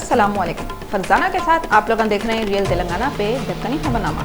अस्सलामुअलैकुम। फरजाना के साथ आप लोग देख रहे हैं रियल तेलंगाना पे दक्कनी खबरनामा।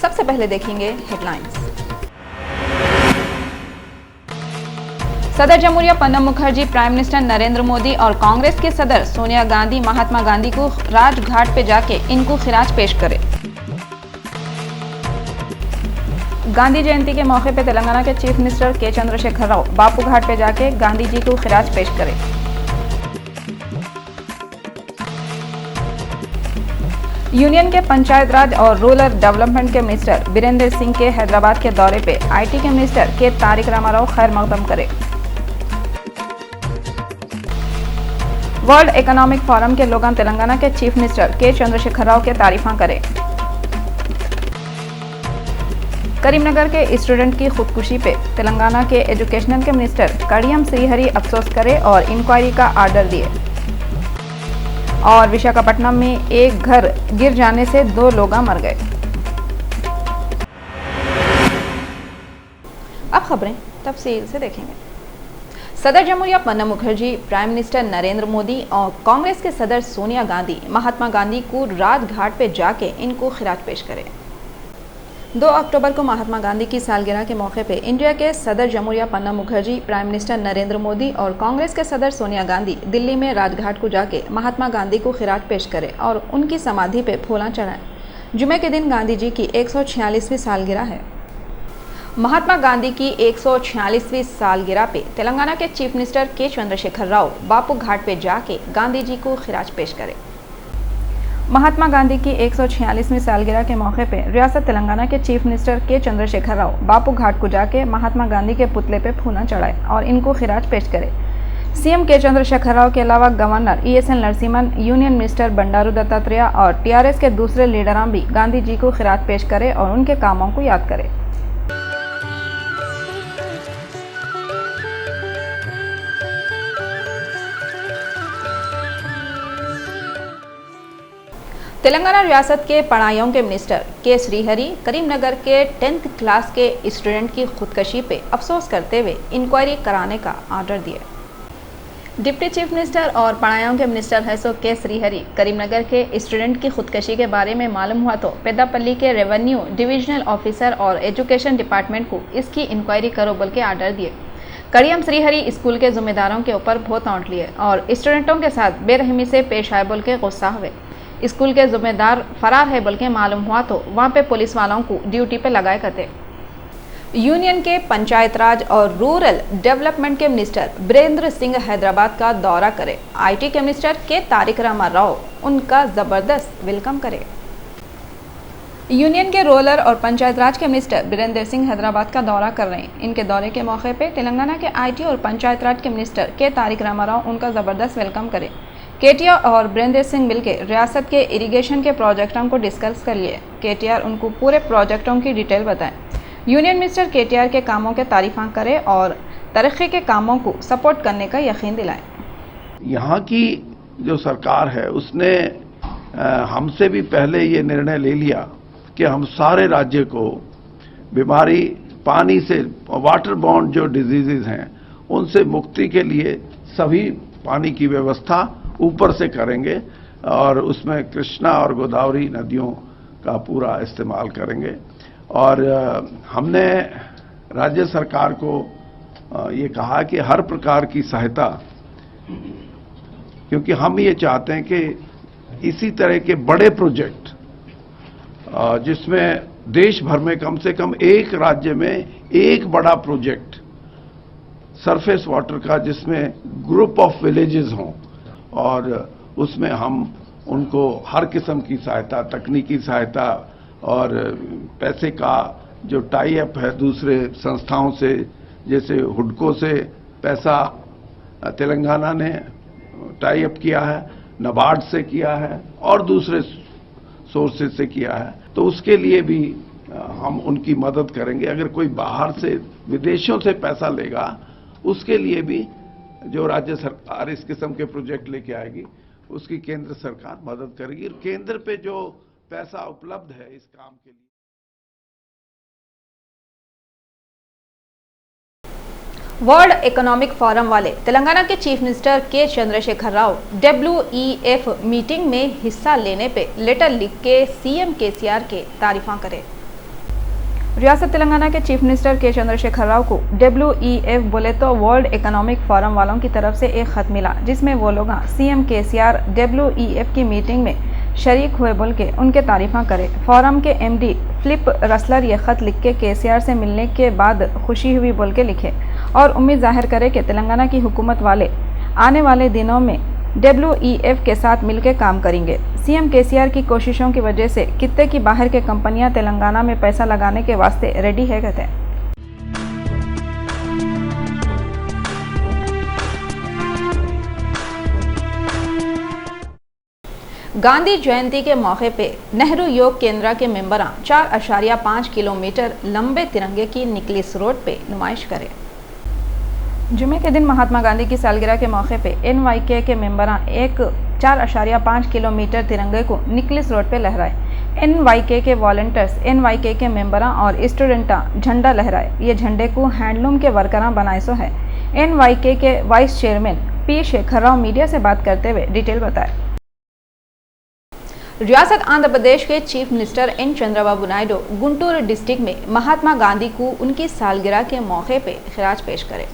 सबसे पहले देखेंगे हेडलाइंस। सदर जमहूरिया प्रणब मुखर्जी प्राइम मिनिस्टर नरेंद्र मोदी और कांग्रेस के सदर सोनिया गांधी महात्मा गांधी को राजघाट पे जाके इनको खिराज पेश करे। गांधी जयंती के मौके पे तेलंगाना के चीफ मिनिस्टर के चंद्रशेखर राव बापू घाट पे जाके गांधी जी को खिराज पेश करे। यूनियन के पंचायत राज और रूरल डेवलपमेंट के मिनिस्टर बीरेंद्र सिंह के हैदराबाद के दौरे पे आईटी के मिनिस्टर के तारिक रामाराव खैर मकदम करे। वर्ल्ड इकोनॉमिक फोरम के लोग तेलंगाना के चीफ मिनिस्टर के चंद्रशेखर राव के तारीफा करे। करीमनगर के स्टूडेंट की खुदकुशी पे तेलंगाना के एजुकेशनल के मिनिस्टर कड़ियम श्रीहरि अफसोस करे और इंक्वायरी का आर्डर दिए। और विशाखापट्टनम में एक घर गिर जाने से 2 लोग मर गए। अब खबरें तफसील से देखेंगे। सदर जमहूरिया प्रणब मुखर्जी प्राइम मिनिस्टर नरेंद्र मोदी और कांग्रेस के सदर सोनिया गांधी महात्मा गांधी को राजघाट पे जाके इनको खिराज पेश करे। 2 अक्टूबर को महात्मा गांधी की सालगिरह के मौके पे इंडिया के सदर जमहूरिया प्रणब मुखर्जी प्राइम मिनिस्टर नरेंद्र मोदी और कांग्रेस के सदर सोनिया गांधी दिल्ली में राजघाट को जाके महात्मा गांधी को खिराज पेश करे और उनकी समाधि पे फूला चढ़ाए। जुमे के दिन गांधी जी की 146वीं सालगिरह है। महात्मा गांधी की 146वीं सालगिरह पे तेलंगाना के चीफ मिनिस्टर के चंद्रशेखर राव बापू घाट पे जाके गांधी जी को खिराज पेश करे। महात्मा गांधी की 146वीं सालगिरह के मौके पे रियासत तेलंगाना के चीफ मिनिस्टर के चंद्रशेखर राव बापू घाट को जाके महात्मा गांधी के पुतले पे फूला चढ़ाए और इनको खिराज पेश करे। सीएम के चंद्रशेखर राव के अलावा governor ESL Narasimhan, union minister Bandaru Dattatreya और TRS के दूसरे लीडरान भी गांधी जी को खिराज पेश करे और उनके कामों को याद करे। तेलंगाना रियासत के पढ़ाइयों के मिनिस्टर के श्रीहरि करीमनगर के 10th क्लास के स्टूडेंट की खुदकशी पे अफसोस करते हुए इंक्वायरी कराने का आर्डर दिया। डिप्टी चीफ मिनिस्टर और पढ़ाइयों के मिनिस्टर हैसो के श्रीहरि करीमनगर के स्टूडेंट की खुदकशी के बारे में मालूम हुआ तो पेदापल्ली के रेवेन्यू डिविजनल ऑफिसर और एजुकेशन डिपार्टमेंट को इसकी इंक्वायरी करो बोल के आर्डर दिए। कड़ियम श्रीहरि स्कूल के जिम्मेदारों के ऊपर बहुत आंट लिए और स्टूडेंटों के साथ बेरहमी से पेश आए बोल के गुस्सा हुए। स्कूल के जिम्मेदार फरार है बोल के मालूम हुआ तो वहां पे पुलिस वालों को ड्यूटी पे लगाए करते। यूनियन के पंचायत राज और रूरल डेवलपमेंट के मिनिस्टर बीरेंद्र सिंह हैदराबाद का दौरा करे। आईटी के मिनिस्टर के तारिक रामाराव उनका जबरदस्त वेलकम करे। यूनियन के रूरल और पंचायत राज के मिनिस्टर बीरेंद्र सिंह हैदराबाद का दौरा कर रहे हैं। इनके दौरे के मौके पे तेलंगाना के आईटी और पंचायत राज के मिनिस्टर के तारिक रामाराव उनका जबरदस्त वेलकम करे। केटीआर और बीरेंद्र सिंह मिलकर रियासत के इरिगेशन के प्रोजेक्टों को डिस्कस कर लिए। केटीआर उनको पूरे प्रोजेक्टों की डिटेल बताएं। यूनियन मिनिस्टर केटीआर के कामों के तारीफा करें और तरक्की के कामों को सपोर्ट करने का यकीन दिलाएं। यहाँ की जो सरकार है उसने हमसे भी पहले ये निर्णय ले लिया कि हम सारे राज्य को बीमारी पानी से वाटर बॉर्न जो डिजीजेज हैं उनसे मुक्ति के लिए सभी पानी की व्यवस्था ऊपर से करेंगे और उसमें कृष्णा और गोदावरी नदियों का पूरा इस्तेमाल करेंगे। और हमने राज्य सरकार को ये कहा कि हर प्रकार की सहायता, क्योंकि हम ये चाहते हैं कि इसी तरह के बड़े प्रोजेक्ट जिसमें देश भर में कम से कम एक राज्य में एक बड़ा प्रोजेक्ट सरफेस वाटर का जिसमें ग्रुप ऑफ विलेजेस हों और उसमें हम उनको हर किस्म की सहायता, तकनीकी सहायता और पैसे का जो टाई अप है दूसरे संस्थाओं से, जैसे हुडको से पैसा तेलंगाना ने टाई अप किया है, नाबार्ड से किया है और दूसरे सोर्सेज से किया है, तो उसके लिए भी हम उनकी मदद करेंगे। अगर कोई बाहर से विदेशों से पैसा लेगा उसके लिए भी जो राज्य सरकार इस किस्म के प्रोजेक्ट लेके आएगी उसकी केंद्र सरकार मदद करेगी। केंद्र पे जो पैसा उपलब्ध है इस काम के लिए। वर्ल्ड इकोनॉमिक फोरम वाले तेलंगाना के चीफ मिनिस्टर के चंद्रशेखर राव WEF मीटिंग में हिस्सा लेने पे लेटर लिख के CM KCR के तारीफा करे। रियासत तेलंगाना के चीफ मिनिस्टर के चंद्रशेखर राव को WEF बोले तो वर्ल्ड इकोनॉमिक फोरम वालों की तरफ से एक खत मिला, जिसमें वो लोग CM KCR WEF की मीटिंग में शरीक हुए बोल के उनके तारीफा करे। फोरम के MD फिलिप रसलर ये खत लिख के KCR से मिलने के बाद खुशी हुई बोल के लिखे और उम्मीद जाहिर करे कि तेलंगाना की हुकूमत वाले आने वाले दिनों में WEF के साथ मिलकर काम करेंगे। CM KCR की कोशिशों की वजह से कितने की बाहर के कंपनियां तेलंगाना में पैसा लगाने के वास्ते रेडी है कहते हैं। गांधी जयंती के मौके पे नेहरू योग केंद्र के मेंबरां 4.5 किलोमीटर लंबे तिरंगे की निकलिस रोड पे नुमाइश करे। जुमे के दिन महात्मा गांधी की सालगिरह के मौके पे NYK के मेंबरां 4.5 किलोमीटर तिरंगे को निकलिस रोड पे लहराए। NYK के वॉलंटियर्स, NYK के मेंबरां और स्टूडेंटा झंडा लहराए। ये झंडे को हैंडलूम के वर्करां बनाए सो है। NYK के vice chairman P Shekhar Rao media से बात करते हुए डिटेल बताए। रियासत आंध्र प्रदेश के chief minister N Chandrababu Naidu Guntur district में महात्मा गांधी को उनकी सालगिरह के मौके पे खिराज पेश करे।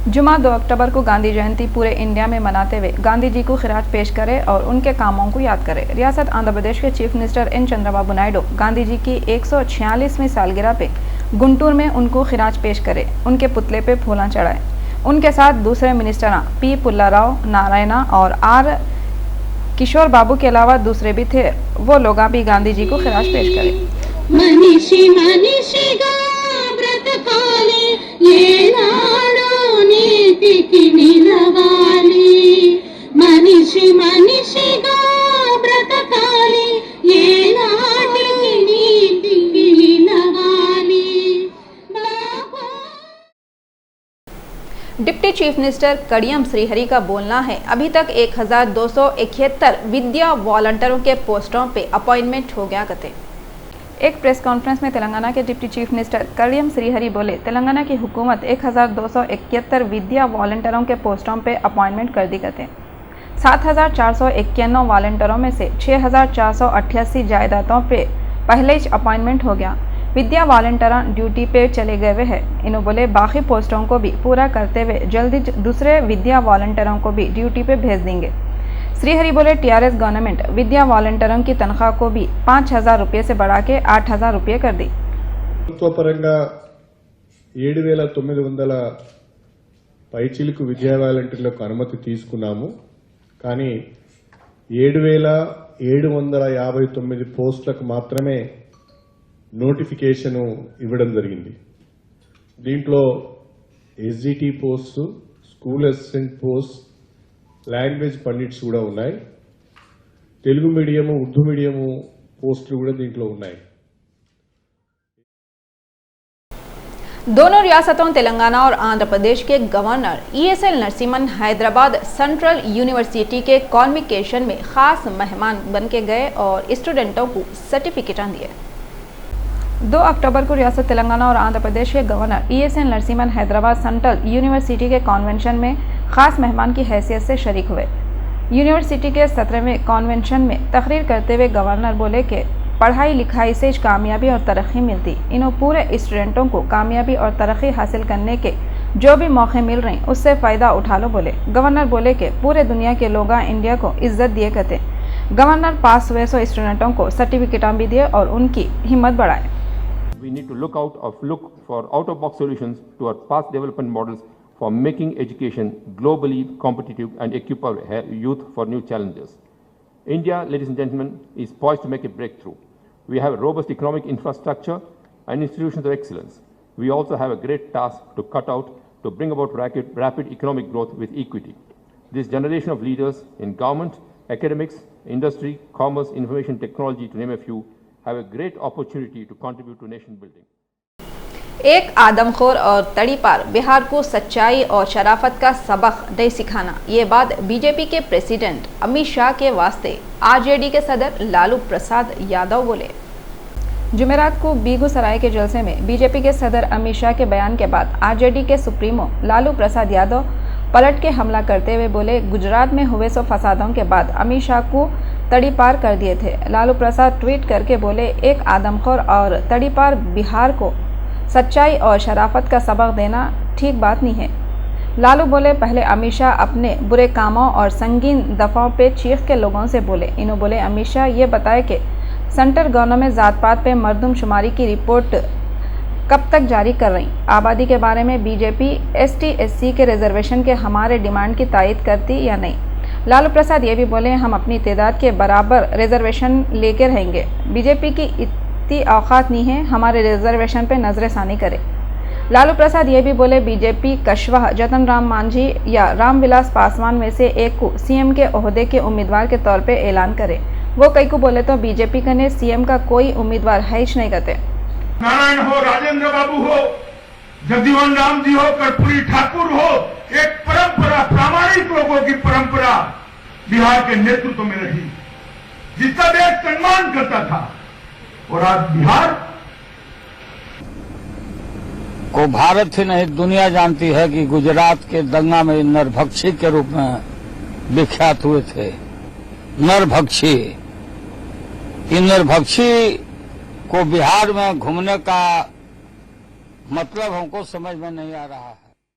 जुमा 2 अक्टूबर को गांधी जयंती पूरे इंडिया में मनाते हुए गांधी जी को खिराज पेश करे और उनके कामों को याद करे। रियासत आंध्र प्रदेश के chief minister N Chandrababu Naidu Gandhi ji की 146वीं सालगिरह पे गुंटूर में उनको खिराज पेश करे, उनके पुतले पे फूला चढ़ाए। उनके साथ दूसरे मिनिस्टर P पुल्लाराव नारायणा और R किशोर बाबू के अलावा दूसरे भी थे। वो लोग भी गांधी जी को खिराज पेश करे। मनीषी मनीषिगा ब्रतकाली ये नाडो नीतिकी निलवाली। मनीषी मनीषिगा ब्रतकाली ये नाडो नीतिकी निलवाली। Deputy chief minister Kadiyam Srihari का बोलना है, अभी तक 1271 विद्या वॉलंटियरों के पोस्टों पे अपॉइंटमेंट हो गया कहते। एक प्रेस कॉन्फ्रेंस में तेलंगाना के deputy chief minister Kadiyam Srihari बोले, तेलंगाना की हुकूमत 1271 विद्या वॉलंटियरों के पोस्टों पे अपॉइंटमेंट कर दी कहते। 7491 वॉलंटियरों में से 6488 जायदादों पे पहले ही अपॉइंटमेंट हो गया। विद्या वॉलंटियर ड्यूटी पे चले गए हुए हैं। इन्होंने बोले बाकी पोस्टों को भी पूरा करते हुए जल्दी दूसरे विद्या वॉलंटियरों को भी ड्यूटी पे भेज देंगे। श्रीहरि बोले TRS गवर्नमेंट विद्या वॉलंटियरों की तनख्वाह को भी 5000 रुपये से बढ़ा के 8000 रुपये कर दी। ప్రభుత్వపరంగా 7900 పైచిలుకు విద్యా వాలంటీర్లకు అనుమతి తీసుకున్నాము. కానీ 7759 పోస్టులకు మాత్రమే నోటిఫికేషన్ ఇవ్వడం జరిగింది. దీంట్లో SGT post, school assistant post, language pundits కూడా ఉన్నాయి. తెలుగు మీడియం, ఉర్దూ మీడియం పోస్టులు కూడా దీంట్లో ఉన్నాయి. दोनों रियासतों तेलंगाना और आंध्र प्रदेश के governor ESL Narasimhan Hyderabad central university के कॉन्वोकेशन में खास मेहमान बन के गए और स्टूडेंटों को सर्टिफिकेट दिए। 2 अक्टूबर को रियासत तेलंगाना और आंध्र प्रदेश के governor ESL Narasimhan Hyderabad central university के कॉन्वेंशन में खास मेहमान की हैसियत से शरीक हुए। यूनिवर्सिटी के 17वें कॉन्वेंशन में तकरीर करते हुए गवर्नर बोले कि पढ़ाई लिखाई से कामयाबी और तरक्की मिलती। इन्हों पूरे स्टूडेंटों को कामयाबी और तरक्की हासिल करने के जो भी मौके मिल रहे हैं उससे फ़ायदा उठा लो बोले। गवर्नर बोले कि पूरे दुनिया के लोग इंडिया को इज्जत दिए करते। गवर्नर पास हुए 100 स्टूडेंटों को सर्टिफिकेट भी दिए और उनकी हिम्मत बढ़ाए। We need to look for out-of-box solutions to our past development models for making education globally competitive and equip our youth for new challenges. India, ladies and gentlemen, is poised to make a breakthrough. We have a robust economic infrastructure and institutions of excellence. We also have a great task to cut out to bring about rapid economic growth with equity. This generation of leaders in government, academics, industry, commerce, information technology, to name a few, have a great opportunity to contribute to nation building. एक आदमखोर और तड़ीपार बिहार को सच्चाई और शराफत का सबक नहीं सिखाना, ये बात बीजेपी के प्रेसिडेंट अमित शाह के वास्ते आरजेडी के सदर लालू प्रसाद यादव बोले। जुमेरात को बेगूसराय के जलसे में बीजेपी के सदर अमित शाह के बयान के बाद आरजेडी के सुप्रीमो लालू प्रसाद यादव पलट के हमला करते हुए बोले, गुजरात में हुए सो फसादों के बाद अमित शाह को तड़ीपार कर दिए थे। लालू प्रसाद ट्वीट करके बोले, एक आदमखोर और तड़ीपार बिहार को सच्चाई और शराफत का सबक देना ठीक बात नहीं है। लालू बोले, पहले अमित शाह अपने बुरे कामों और संगीन दफाओं पे चीख के लोगों से बोले। इन्होंने बोले, अमित शाह ये बताए कि सेंट्रल गवर्नमेंट जात पात पे मर्दमशुमारी की रिपोर्ट कब तक जारी कर रही। आबादी के बारे में बीजेपी ST/SC के रिजर्वेशन के हमारे डिमांड की तायद करती या नहीं। लालू प्रसाद ये भी बोले, हम अपनी तादाद के बराबर रिजर्वेशन लेकर रहेंगे। बीजेपी की इतनी औकात नहीं है हमारे रिजर्वेशन पे नजरसानी करे। लालू प्रसाद ये भी बोले, बीजेपी कशवाहा जतन राम मांझी या रामविलास पासवान में से एक को सीएम के ओहदे के उम्मीदवार के तौर पे ऐलान करे। वो कई को बोले तो बीजेपी ने सीएम का कोई उम्मीदवार है ही नहीं करते। नारायण हो, राजेंद्र बाबू हो, जगजीवन राम जी हो, कर्पूरी ठाकुर हो, एक परंपरा, प्रामाणिक लोगों की परंपरा बिहार के नेतृत्व में रही, जिसका देश सम्मान करता था। और आज बिहार को भारत ही नहीं दुनिया जानती है कि गुजरात के दंगा में नरभक्षी के रूप में विख्यात हुए थे। नरभक्षी, इन नरभक्षी को बिहार में घूमने का मतलब हमको समझ में नहीं आ रहा है।